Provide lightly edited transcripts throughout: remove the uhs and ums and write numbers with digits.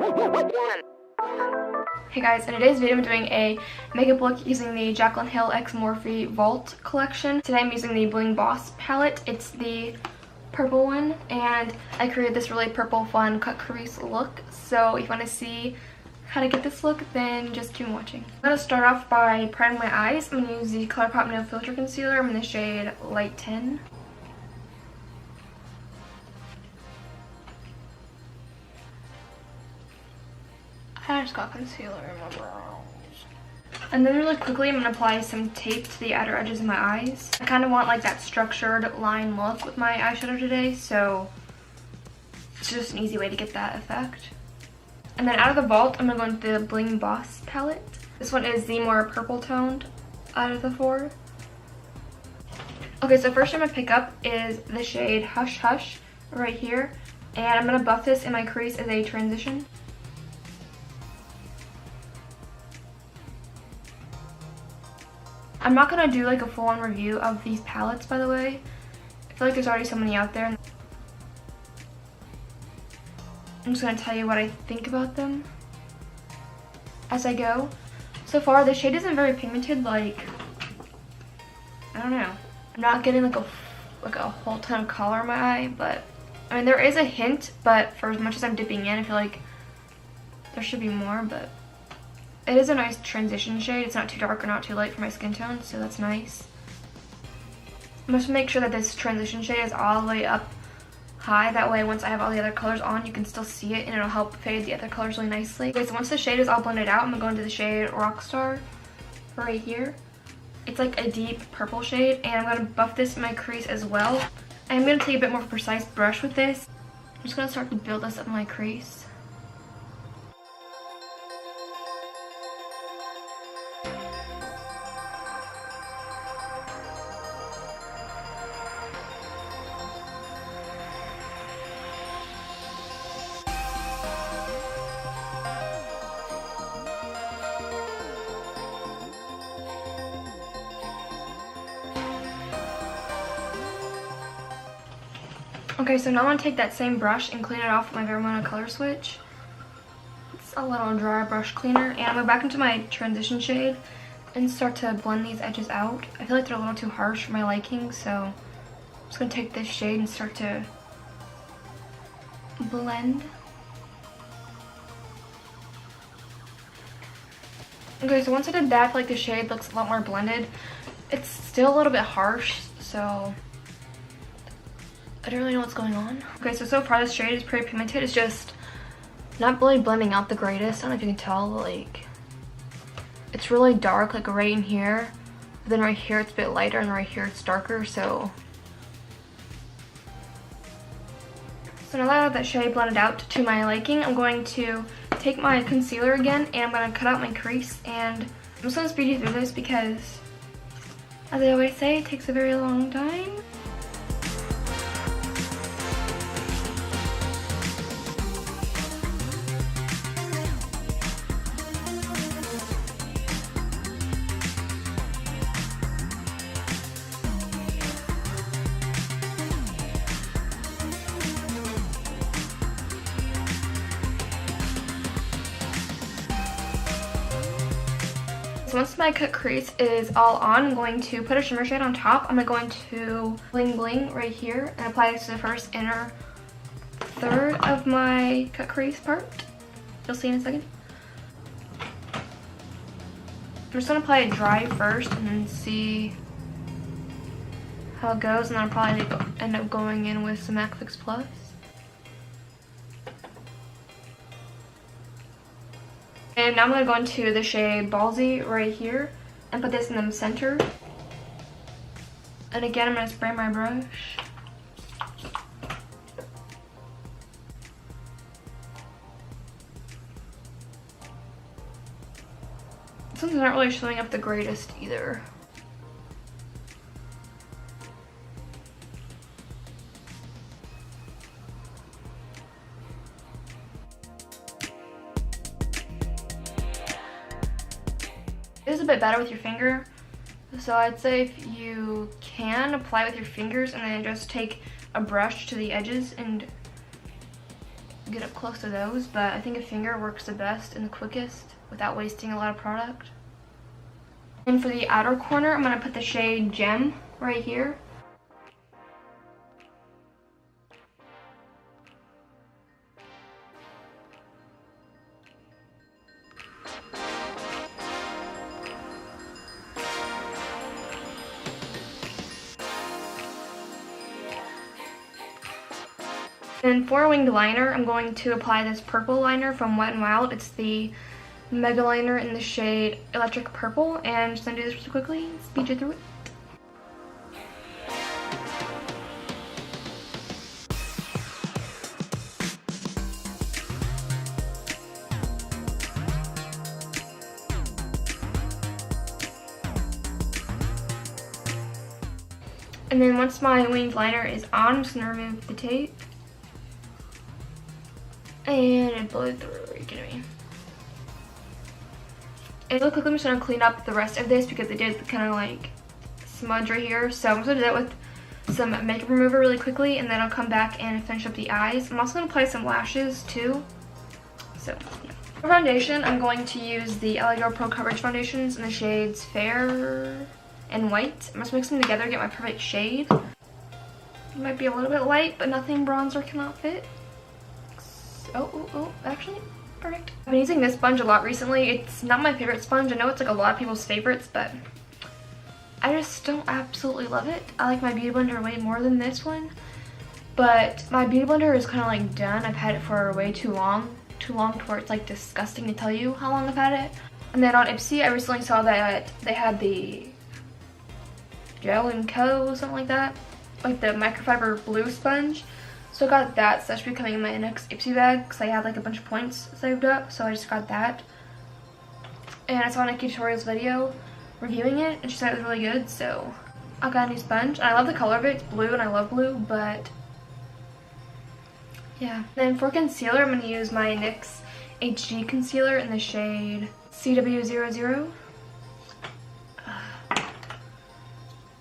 Hey guys, in today's video I'm doing a makeup look using the Jaclyn Hill x Morphe Vault collection. Today I'm using the Bling Boss palette. It's the purple one, and I created this really purple fun cut crease look. So if you want to see how to get this look, then just keep watching. I'm going to start off by priming my eyes. I'm going to use the Colourpop No Filter Concealer. I'm in the shade Light 10. I just got concealer in my brows. And then really quickly I'm going to apply some tape to the outer edges of my eyes. I kind of want like that structured line look with my eyeshadow today, so it's just an easy way to get that effect. And then out of the Vault, I'm going to go into the Bling Boss palette. This one is the more purple toned out of the four. Okay, so first I'm going to pick up is the shade Hush Hush right here. And I'm going to buff this in my crease as a transition. I'm not going to do like a full-on review of these palettes, by the way. I feel like there's already so many out there. I'm just going to tell you what I think about them as I go. So far, the shade isn't very pigmented, like, I don't know. I'm not getting like a whole ton of color in my eye, but, I mean, there is a hint, but for as much as I'm dipping in, I feel like there should be more, but it is a nice transition shade. It's not too dark or not too light for my skin tone, so that's nice. I'm just make sure that this transition shade is all the way up high. That way, once I have all the other colors on, you can still see it, and it'll help fade the other colors really nicely. Okay, so once the shade is all blended out, I'm going to go into the shade Rockstar right here. It's like a deep purple shade, and I'm going to buff this in my crease as well. And I'm going to take a bit more precise brush with this. I'm just going to start to build this up in my crease. Okay, so now I'm going to take that same brush and clean it off with my Dermablend color switch. It's a little dry brush cleaner. And I'm going to go back into my transition shade and start to blend these edges out. I feel like they're a little too harsh for my liking, so I'm just going to take this shade and start to blend. Okay, so once I did that, I feel like the shade looks a lot more blended. It's still a little bit harsh, so I don't really know what's going on. Okay, so far this shade is pretty pigmented. It's just not really blending out the greatest. I don't know if you can tell, like, it's really dark, like right in here. But then right here it's a bit lighter, and right here it's darker, so now that I have that shade blended out to my liking, I'm going to take my concealer again, and I'm going to cut out my crease, and I'm just going to speed you through this because, as I always say, it takes a very long time. So once my cut crease is all on, I'm going to put a shimmer shade on top. I'm going to Bling Bling right here and apply this to the first inner third of my cut crease part. You'll see in a second. I'm just going to apply it dry first and then see how it goes, and then I'll probably end up going in with some MAC Fix Plus. And now I'm going to go into the shade Ballsy right here and put this in the center. And again, I'm going to spray my brush. This one's not really showing up the greatest either. It is a bit better with your finger, so I'd say if you can, apply with your fingers and then just take a brush to the edges and get up close to those, but I think a finger works the best and the quickest without wasting a lot of product. And for the outer corner, I'm going to put the shade Gem right here. And for a winged liner, I'm going to apply this purple liner from Wet n Wild. It's the Mega Liner in the shade Electric Purple, and I'm just going to do this really quickly and speed you through it. And then once my winged liner is on, I'm just going to remove the tape. And it blew through. Are you kidding me? And really quickly, I'm just going to clean up the rest of this because it did kind of like smudge right here. So I'm just going to do that with some makeup remover really quickly, and then I'll come back and finish up the eyes. I'm also going to apply some lashes too. So, yeah. For foundation, I'm going to use the LA Girl Pro Coverage Foundations in the shades Fair and White. I'm just mixing them together to get my perfect shade. It might be a little bit light, but nothing bronzer cannot fit. Oh, actually, perfect. I've been using this sponge a lot recently. It's not my favorite sponge. I know it's like a lot of people's favorites, but I just don't absolutely love it. I like my Beauty Blender way more than this one, but my Beauty Blender is kind of like done. I've had it for way too long to where it's like disgusting to tell you how long I've had it. And then on Ipsy, I recently saw that they had the Gel & Co, something like that, like the microfiber blue sponge. So I got that, so that should be coming in my next Ipsy bag because I had like a bunch of points saved up, so I just got that. And I saw Nikki Tutorial's video reviewing it, and she said it was really good, so I got a new sponge. And I love the color of it. It's blue, and I love blue, but yeah. Then for concealer, I'm going to use my NYX HD concealer in the shade CW00.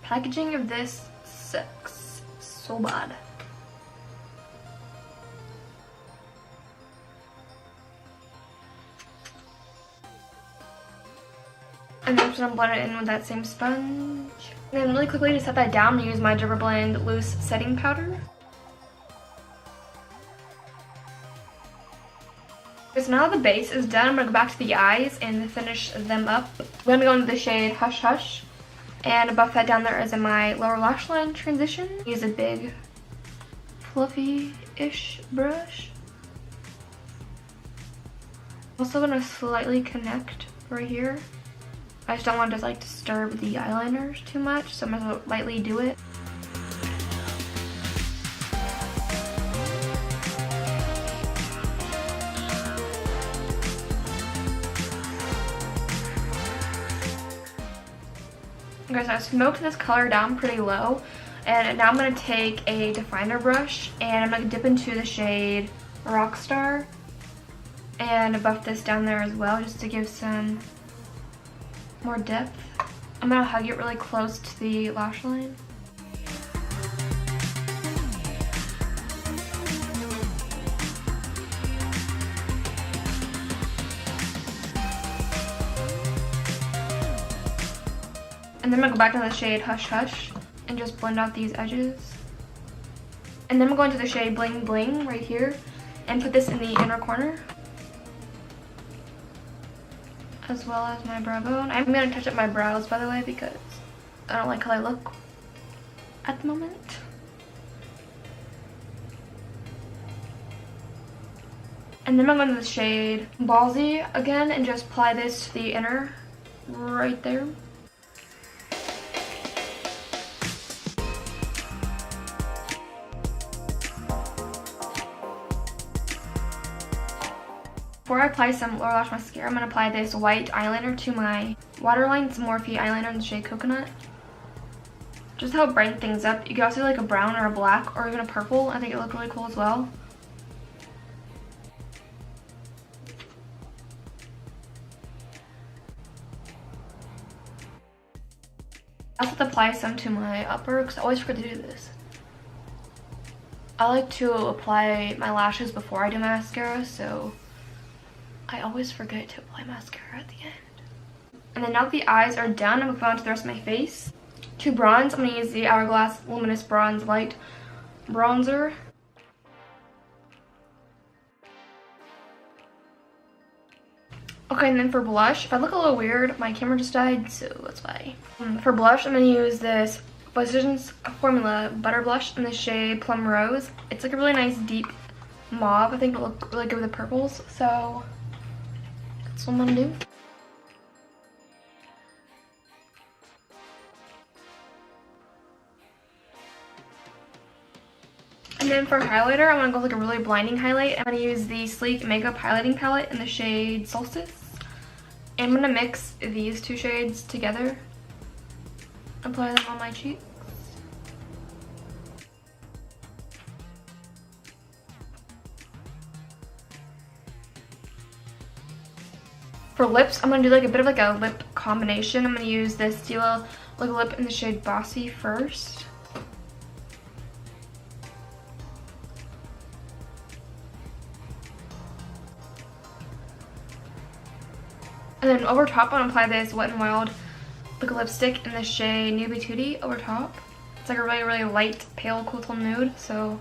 Packaging of this sucks so bad. And then I'm just going to blend it in with that same sponge. And then really quickly to set that down, I'm going to use my Dermablend loose setting powder. So now that the base is done, I'm going to go back to the eyes and finish them up. I'm going to go into the shade Hush Hush and buff that down there as in my lower lash line transition. Use a big fluffy-ish brush. Also going to slightly connect right here. I just don't want to like disturb the eyeliners too much, so I'm going to lightly do it. Okay, so I smoked this color down pretty low, and now I'm going to take a definer brush and I'm going to dip into the shade Rockstar and buff this down there as well just to give some more depth. I'm going to hug it really close to the lash line. And then I'm going to go back to the shade Hush Hush and just blend out these edges. And then I'm going to the shade Bling Bling right here and put this in the inner corner, as well as my brow bone. I'm going to touch up my brows, by the way, because I don't like how I look at the moment. And then I'm going to the shade Ballsy again and just apply this to the inner right there. Before I apply some lower lash mascara, I'm going to apply this white eyeliner to my waterline. It's Morphe eyeliner in the shade Coconut. Just to help brighten things up. You could also do like a brown or a black or even a purple. I think it looked really cool as well. I also have to apply some to my upper because I always forget to do this. I like to apply my lashes before I do mascara, so I always forget to apply mascara at the end. And then now that the eyes are done, I'm going to move on to the rest of my face. To bronze, I'm going to use the Hourglass Luminous Bronze Light Bronzer. Okay, and then for blush, if I look a little weird, my camera just died, so that's why. For blush, I'm going to use this Physicians Formula Butter Blush in the shade Plum Rose. It's like a really nice deep mauve. I think it'll look really good with the purples, so that's what I'm going to do. And then for highlighter, I want to go with like a really blinding highlight. I'm going to use the Sleek Makeup Highlighting Palette in the shade Solstice. And I'm going to mix these two shades together. Apply them on my cheeks. For lips, I'm going to do like a bit of like a lip combination. I'm going to use this Stila lip in the shade Bossy first. And then over top, I'm going to apply this Wet n Wild liquid lipstick in the shade Nudie Patootie over top. It's like a really, really light, pale, cool tone nude, so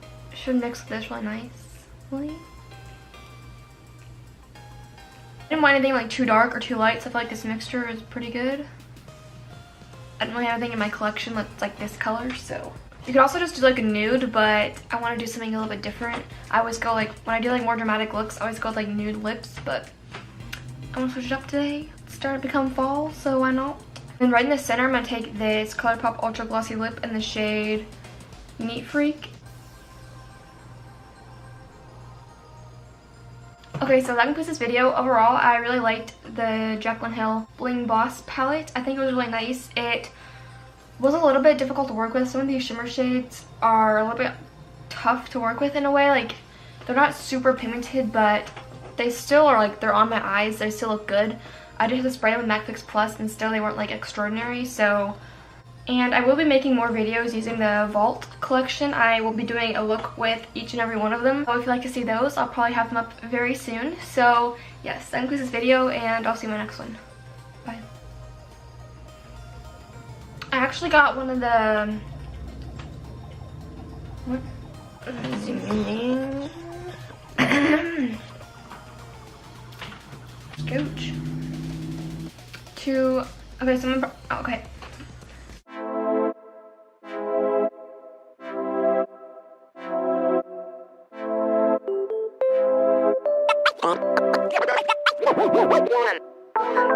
it should mix with this really nicely. I didn't want anything like too dark or too light, so I feel like this mixture is pretty good. I don't really have anything in my collection that's like this color, so. You could also just do like a nude, but I want to do something a little bit different. I always go like, when I do like more dramatic looks, I always go with like nude lips, but I want to switch it up today. It's starting to become fall, so why not? And right in the center, I'm going to take this Colourpop Ultra Glossy Lip in the shade Neat Freak. Okay, so that concludes this video. Overall, I really liked the Jaclyn Hill Bling Boss palette. I think it was really nice. It was a little bit difficult to work with. Some of these shimmer shades are a little bit tough to work with in a way. Like, they're not super pigmented, but they still are like, they're on my eyes. They still look good. I did have to spray them with MAC Fix Plus and still they weren't like extraordinary, so. And I will be making more videos using the Vault collection. I will be doing a look with each and every one of them. So if you'd like to see those, I'll probably have them up very soon. So yes, that concludes this video and I'll see you in my next one. Bye. I actually got one of the, what? Scooch. Okay, so okay. One.